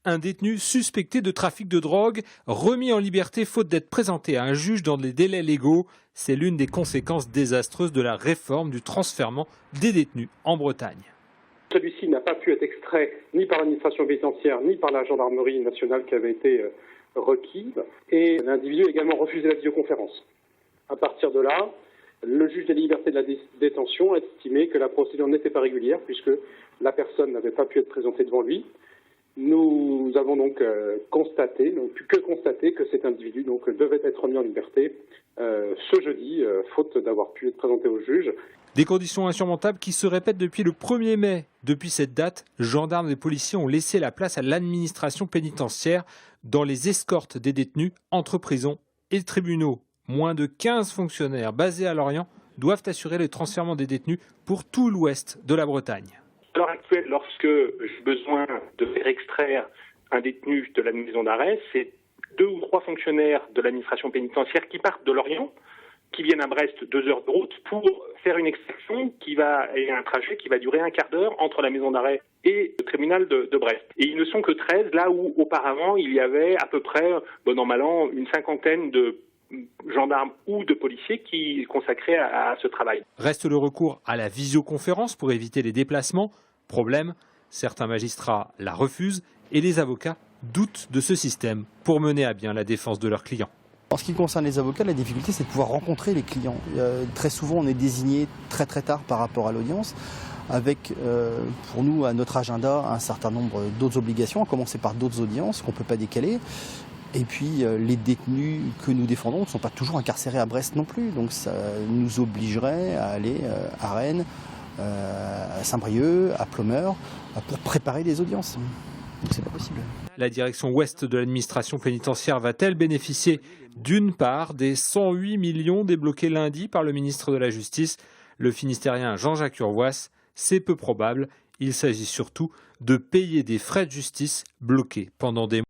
un détenu suspecté de trafic de drogue, remis en liberté faute d'être présenté à un juge dans les délais légaux. C'est l'une des conséquences désastreuses de la réforme du transfèrement des détenus en Bretagne. Celui-ci n'a pas pu être extrait ni par l'administration pénitentiaire ni par la gendarmerie nationale qui avait été requise. Et l'individu a également refusé la visioconférence. À partir de là, le juge des libertés de la détention a estimé que la procédure n'était pas régulière puisque la personne n'avait pas pu être présentée devant lui. Nous avons donc pu que constater que cet individu devait être remis en liberté ce jeudi, faute d'avoir pu être présenté au juge. Des conditions insurmontables qui se répètent depuis le 1er mai. Depuis cette date, gendarmes et policiers ont laissé la place à l'administration pénitentiaire dans les escortes des détenus entre prisons et tribunaux. Moins de 15 fonctionnaires basés à Lorient doivent assurer le transfèrement des détenus pour tout l'ouest de la Bretagne. À l'heure actuelle, lorsque j'ai besoin de faire extraire un détenu de la maison d'arrêt, c'est 2 ou 3 fonctionnaires de l'administration pénitentiaire qui partent de Lorient, qui viennent à Brest 2 heures de route pour faire une extraction et un trajet qui va durer un quart d'heure entre la maison d'arrêt et le tribunal de Brest. Et ils ne sont que 13, là où auparavant il y avait à peu près, bon an mal an, une cinquantaine de gendarmes ou de policiers qui consacraient à ce travail. Reste le recours à la visioconférence pour éviter les déplacements. Problème, certains magistrats la refusent et les avocats doutent de ce système pour mener à bien la défense de leurs clients. En ce qui concerne les avocats, la difficulté c'est de pouvoir rencontrer les clients. Très souvent on est désigné très tard par rapport à l'audience, avec pour nous à notre agenda un certain nombre d'autres obligations, à commencer par d'autres audiences qu'on ne peut pas décaler. Et puis les détenus que nous défendons ne sont pas toujours incarcérés à Brest non plus, donc ça nous obligerait à aller à Rennes, à Saint-Brieuc, à Plomeur, pour préparer les audiences. Donc c'est pas possible. La direction ouest de l'administration pénitentiaire va-t-elle bénéficier d'une part des 108 millions débloqués lundi par le ministre de la Justice? Le Finistérien Jean-Jacques Urvoas, c'est peu probable. Il s'agit surtout de payer des frais de justice bloqués pendant des mois.